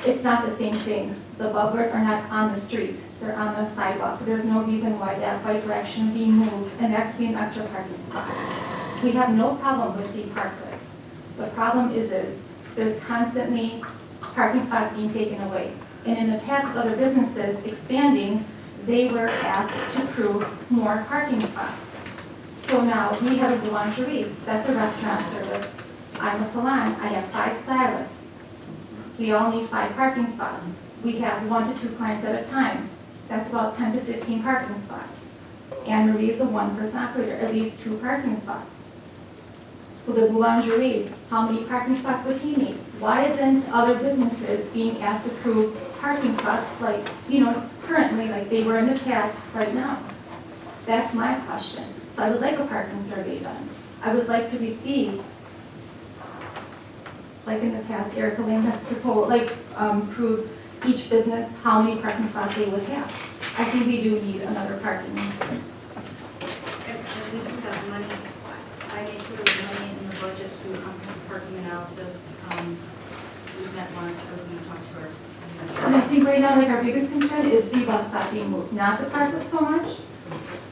it's not the same thing. The bubblers are not on the street, they're on the sidewalk, so there's no reason why that bike direction be moved, and that could be an extra parking spot. We have no problem with the parklet. The problem is there's constantly parking spots being taken away. And in the past, with other businesses expanding, they were asked to prove more parking spots. So now we have a boulangerie, that's a restaurant service. I'm a salon, I have 5 stylists. We all need 5 parking spots. We have 1 to 2 clients at a time. That's about 10 to 15 parking spots. Anne Marie is a 1-person operator, at least 2 parking spots. For the boulangerie, how many parking spots would he need? Why isn't other businesses being asked to prove parking spots like, currently, like they were in the past right now? That's my question. So I would like a parking survey done. I would like to receive, like in the past, Erica Lane has proposed, proved each business how many parking spots they would have. I think we do need another parking. And we do have money, I made sure there was money in the budget to do a comprehensive parking analysis. We met once, I was going to talk to our. And I think right now, like our biggest concern is the bus stop being moved, not the parklet so much.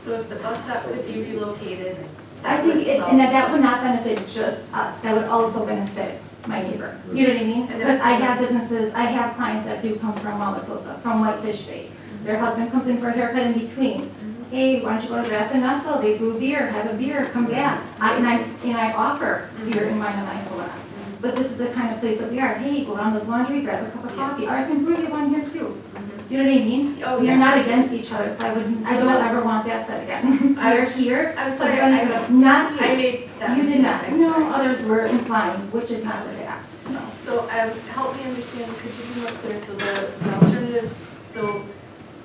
So if the bus stop could be relocated, I think, and that would not benefit just us, that would also benefit my neighbor. You know what I mean? Because I have businesses, I have clients that do come from Wauwatosa, from Whitefish Bay. Their husband comes in for a haircut in between. Hey, why don't you go to Draft and Nestle? They brew beer, have a beer, come back. And I offer beer in mine and my salon. But this is the kind of place that we are. Hey, go down to the laundry, grab a cup of coffee, or I can brew you one here too. You know what I mean? Oh, We yeah. are not against each other, so I don't ever want that said again. We're here. I'm so sorry, we're not I here. made that You did mistake, not. I'm No, sorry. others were implying, which is not the fact. No. So help me understand, could you be more clear, so the alternatives, so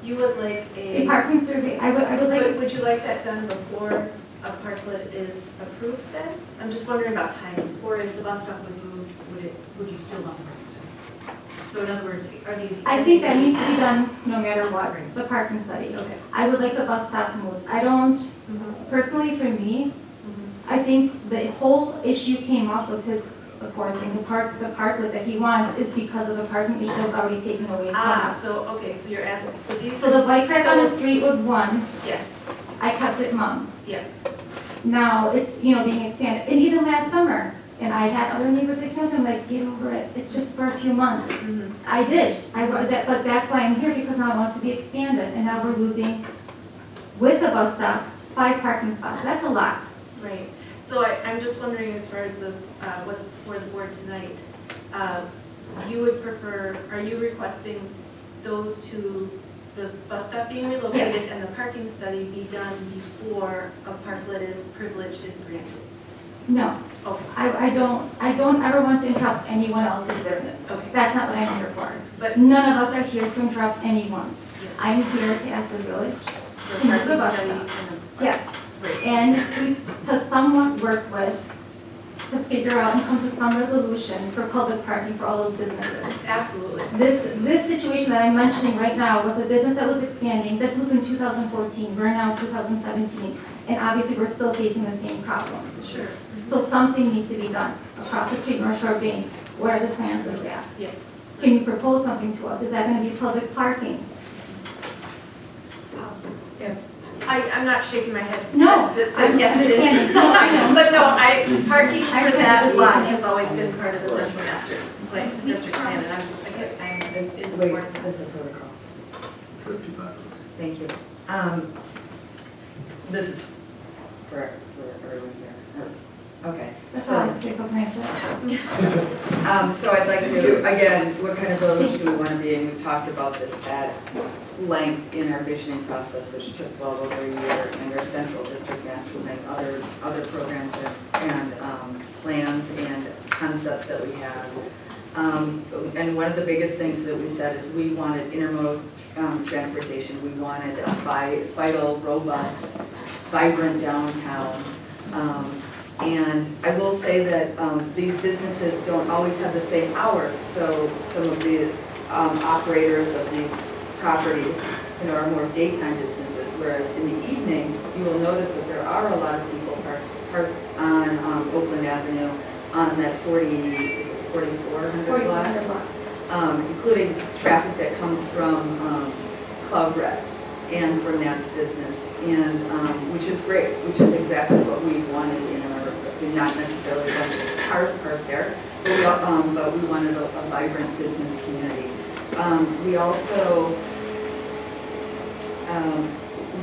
you would like A parking survey, I would like, would you like that done before a parklet is approved then? I'm just wondering about timing. Or if the bus stop was moved, would you still want the parking study? So in other words, are these? I think that needs to be done no matter what, the parking study. Okay. I would like the bus stop moved. I don't, personally for me, I think the whole issue came up with his, the poor thing, the parklet that he wants is because of the parking issue that was already taken away from us. So, okay, so you're asking, so these. So the bike rack on the street was one, Yes, I kept it mum. yeah. Now it's, being expanded, and even last summer, and I had other neighbors that came to me, like, get over it, it's just for a few months. I did, but that's why I'm here, because now it wants to be expanded, and now we're losing, with the bus stop, 5 parking spots, that's a lot. Right, so I'm just wondering as far as the, what's before the board tonight, you would prefer, are you requesting those two, the bus stop being relocated Yes. and the parking study be done before a parklet is privileged is granted? No, Okay, I don't ever want to interrupt anyone else's business. Okay. That's not what I'm here for. but None of us are here to interrupt anyone. Yeah. I'm here to ask the village, the to move parking the bus study stop. and the. Yes, Right. and to somewhat work with, to figure out and come to some resolution for public parking for all those businesses. Absolutely. This situation that I'm mentioning right now with the business that was expanding, this was in 2014, we're now 2017, and obviously we're still facing the same problems. Sure. So something needs to be done across the street, North Shore Bank. What are the plans with that? Yeah. Can you propose something to us? Is that going to be public parking? I'm not shaking my head. No, That says I'm yes, it understanding. is. No, I know. But no, parking I for understand that the lot reason. has always been part of the central master, like, district plan, and I'm in Wait, support of that's that. a protocol. Trustee Bachus. Thank you. This is for everyone here. Okay. That's all I have to say, so can I say? So I'd like to, again, what kind of village do we want to be? And we've talked about this at length in our visioning process, which took well over a year, and our central district master plan, other programs and plans and concepts that we have. And one of the biggest things that we said is we wanted intermodal transportation. We wanted a vital, robust, vibrant downtown. And I will say that these businesses don't always have the same hours, so some of the operators of these properties, are more daytime businesses, whereas in the evening, you will notice that there are a lot of people parked on Oakland Avenue on that 4,400 block, including traffic that comes from Cloud Red and from Nat's business, and which is great, which is exactly what we wanted in our, not necessarily wanted cars parked there, but we wanted a vibrant business community. We also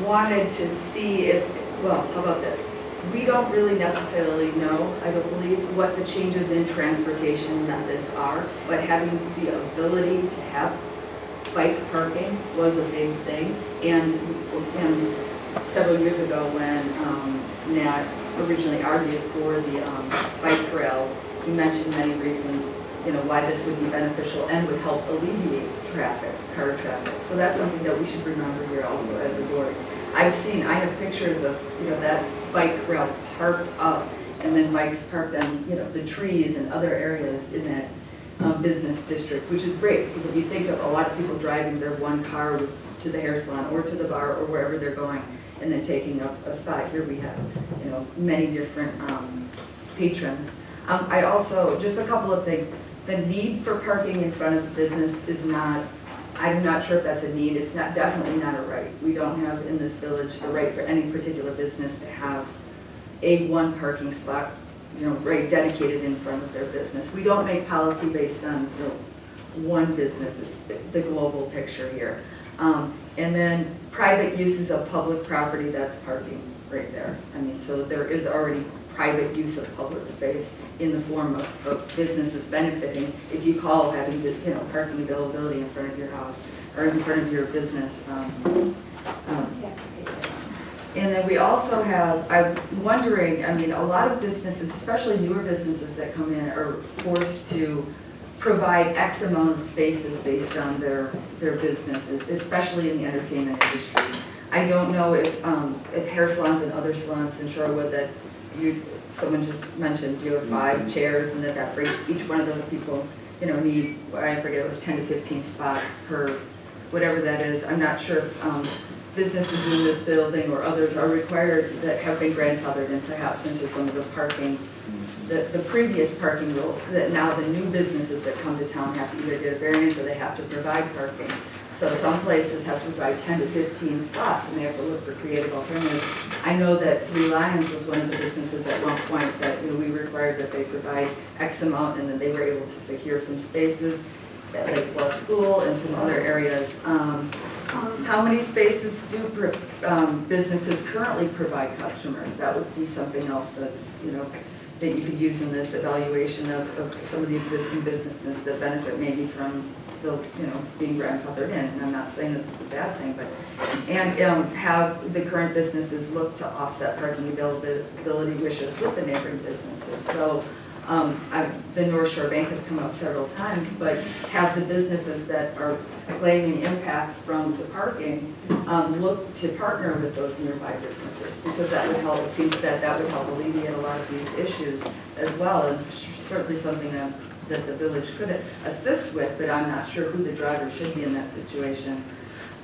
wanted to see if, well, how about this? We don't really necessarily know, I don't believe, what the changes in transportation methods are, but having the ability to have bike parking was a big thing. And several years ago when Nat originally argued for the bike rails, he mentioned many reasons, why this would be beneficial and would help alleviate traffic, car traffic. So that's something that we should remember here also as a board. I have pictures of, that bike rail parked up and then bikes parked on, the trees and other areas in that business district, which is great because if you think of a lot of people driving their one car to the hair salon or to the bar or wherever they're going and then taking up a spot. Here we have, many different patrons. I also, just a couple of things. The need for parking in front of the business is not, I'm not sure if that's a need. It's not, definitely not a right. We don't have in this village the right for any particular business to have a one parking spot, right dedicated in front of their business. We don't make policy based on one business. It's the global picture here. And then private uses of public property, that's parking right there. So there is already private use of public space in the form of businesses benefiting if you call having the, parking availability in front of your house or in front of your business. And then we also have, I'm wondering, a lot of businesses, especially newer businesses that come in, are forced to provide X amount of spaces based on their businesses, especially in the entertainment industry. I don't know if hair salons and other salons in Shorewood that someone just mentioned, you have 5 chairs and that brings each one of those people, need, I forget, it was 10 to 15 spots per, whatever that is. I'm not sure if businesses in this building or others are required that have been grandfathered in perhaps into some of the parking, the previous parking rules, that now the new businesses that come to town have to either get a variance or they have to provide parking. So some places have to provide 10 to 15 spots and they have to look for creative alternatives. I know that Reliance was one of the businesses at one point that we required that they provide X amount and then they were able to secure some spaces at Lake Bluff School and some other areas. How many spaces do businesses currently provide customers? That would be something else that's, that you could use in this evaluation of some of the existing businesses that benefit maybe from the, being grandfathered in. And I'm not saying that this is a bad thing, but, and have the current businesses look to offset parking availability wishes with the neighboring businesses. So the North Shore Bank has come up several times, but have the businesses that are claiming impact from the parking look to partner with those nearby businesses, because that would help. It seems that would help alleviate a lot of these issues as well, and certainly something that the village could assist with, but I'm not sure who the driver should be in that situation.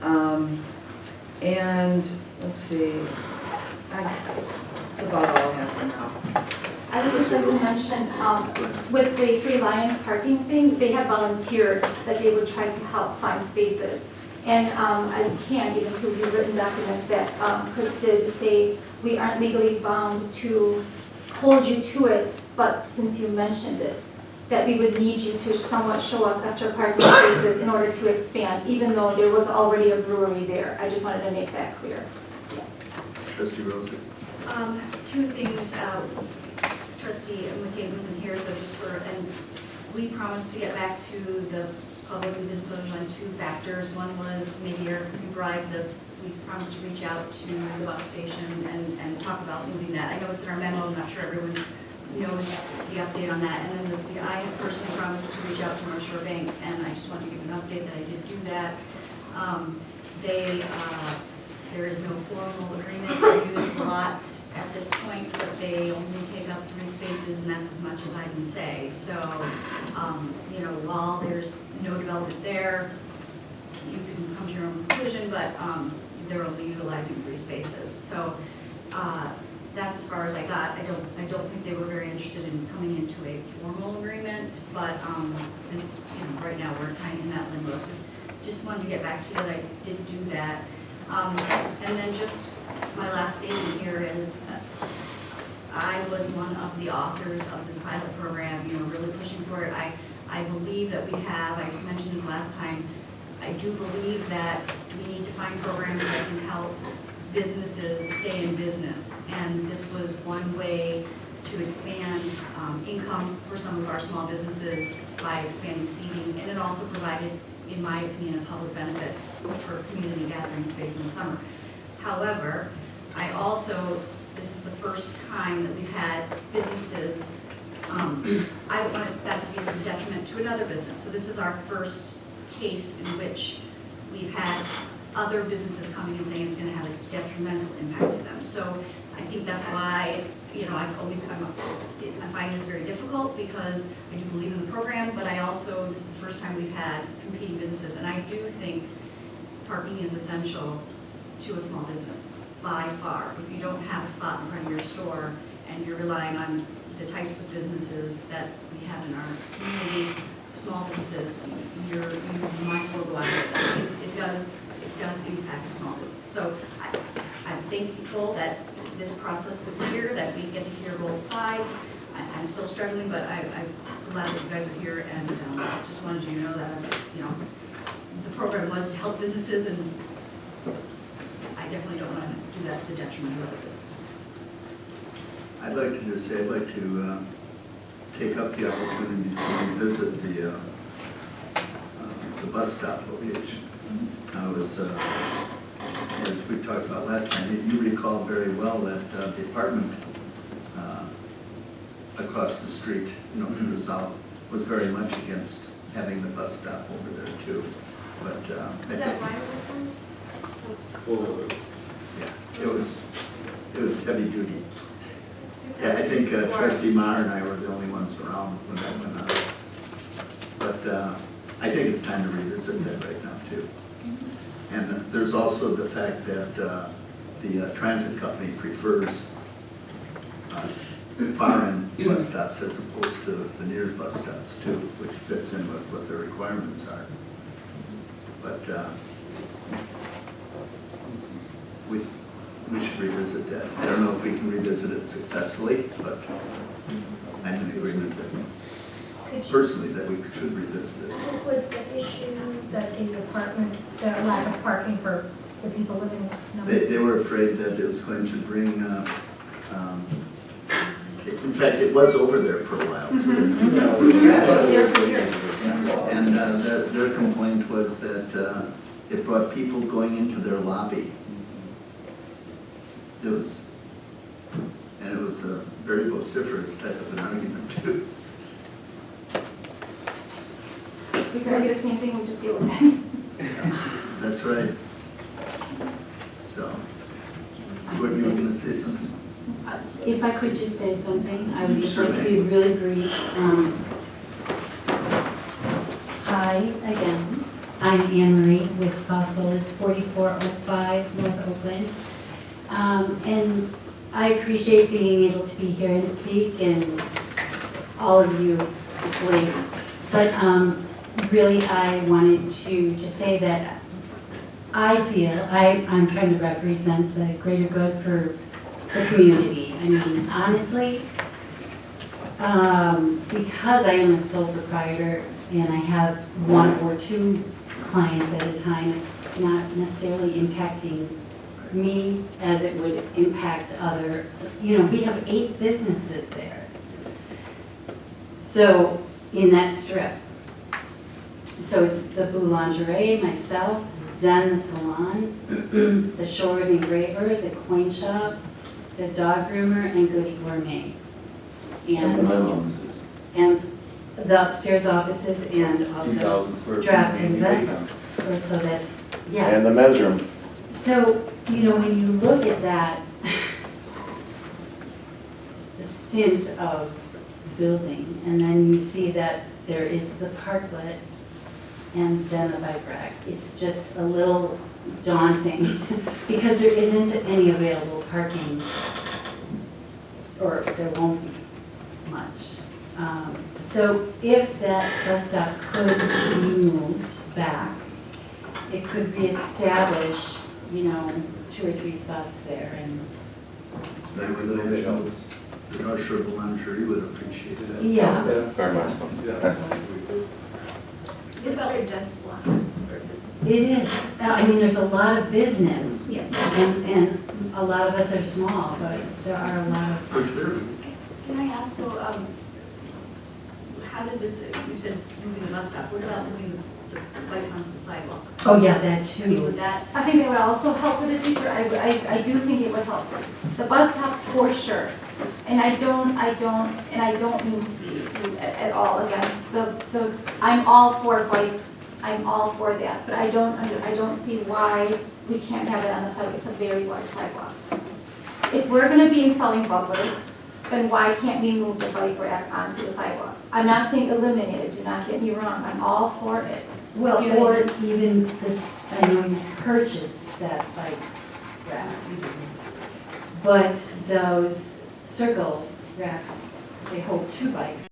And let's see, that's about all I have for now. I would just like to mention, with the Free Lions parking thing, they have volunteered that they would try to help find spaces. And I can even include the written documents that Chris did say we aren't legally bound to hold you to it, but since you mentioned it, that we would need you to somewhat show us extra parking spaces in order to expand, even though there was already a brewery there. I just wanted to make that clear. Trustee Rosie. 2 things. Trustee McCabe wasn't here, so just and we promised to get back to the public and business owners on 2 factors. One was maybe you bribed we promised to reach out to the bus station and talk about moving that. I know it's in our memo, I'm not sure everyone knows the update on that. And then I have personally promised to reach out to North Shore Bank, and I just wanted to give an update that I did do that. There is no formal agreement to use the lot at this point, but they only take up 3 spaces, and that's as much as I can say. So, while there's no development there, you can come to your own conclusion, but they're only utilizing 3 spaces. So, that's as far as I got. I don't think they were very interested in coming into a formal agreement, but this, right now, we're kind of in that limbo. So just wanted to get back to you that I did do that. And then just my last statement here is, I was one of the authors of this pilot program, really pushing for it. I believe that we have, I just mentioned this last time, I do believe that we need to find programs that can help businesses stay in business. And this was one way to expand income for some of our small businesses by expanding seating. And it also provided, in my opinion, a public benefit for community gathering space in the summer. However, this is the first time that we've had businesses, I don't want that to be a detriment to another business. So this is our first case in which we've had other businesses coming and saying it's going to have a detrimental impact to them. So I think that's why, I find this very difficult because I do believe in the program, but this is the first time we've had competing businesses. And I do think parking is essential to a small business, by far. If you don't have a spot in front of your store and you're relying on the types of businesses that we have in our community, small businesses, you might as well go out of business. It does impact a small business. So I'm thankful that this process is here, that we get to hear both sides. I'm still struggling, but I'm glad that you guys are here, and just wanted you to know that, the program was to help businesses, and I definitely don't want to do that to the detriment of other businesses. I'd like to just say, I'd like to take up the opportunity to revisit the bus stop location. I was, as we talked about last time, you recall very well that the apartment across the street, to the south, was very much against having the bus stop over there too. But Is that why it was done? yeah, it was heavy duty. Yeah, I think Trustee Maher and I were the only ones around when that went on. But I think it's time to revisit that right now too. And there's also the fact that the transit company prefers far-end bus stops as opposed to the near bus stops too, which fits in with what their requirements are. But we should revisit that. I don't know if we can revisit it successfully, but I'm in agreement that, personally, that we should revisit it. What was the issue that the apartment, the lack of parking for the people living in? They were afraid that it was going to bring, in fact, it was over there for a while too. And their complaint was that it brought people going into their lobby. It was a very vociferous type of an argument too. We could argue the same thing, we just deal with it. That's right. So, what, you were going to say something? If I could just say something, I would just like to be really brief. Hi again, I'm Anne Marie with Spa Solis, 4405 North Oakland. And I appreciate being able to be here and speak, and all of you, it's late. But really, I wanted to just say that I feel I'm trying to represent the greater good for the community. I mean, honestly, because I am a sole proprietor and I have one or two clients at a time, it's not necessarily impacting me as it would impact others. We have 8 businesses there. So, in that strip. So it's the Boulangerie, myself, Zen the Salon, the Shorewood Engraver, the Coin Shop, the Dog Groomer, and Goody Gourmet. And the upstairs offices, and also 2,000 square feet. draft investment. So that's, yeah. And the men's room. So, when you look at that stint of building, and then you see that there is the parklet and then the bike rack, it's just a little daunting because there isn't any available parking or there won't be much. So if that bus stop could be moved back, it could reestablish, 2 or 3 spots there, and I would imagine the North Shore Boulangerie would appreciate it. yeah. Very much. It's a very dense block for business. It is. There's a lot of business, Yeah. and a lot of us are small, but there are a lot of, Was there, Can I ask, though, how did this, you said moving the bus stop, what about moving the bikes onto the sidewalk? oh yeah, that I mean, too. would that, I think it would also help with the future. I do think it would help. The bus stop for sure. And I don't mean to be rude at all against I'm all for bikes. I'm all for that. But I don't see why we can't have it on the sidewalk. It's a very wide sidewalk. If we're gonna be installing bumpers, then why can't we move the bike rack onto the sidewalk? I'm not saying eliminate it, do not get me wrong, I'm all for it. Well, Do you know or what I mean? even this, I know you purchased that bike rack, but those circle racks, they hold 2 bikes.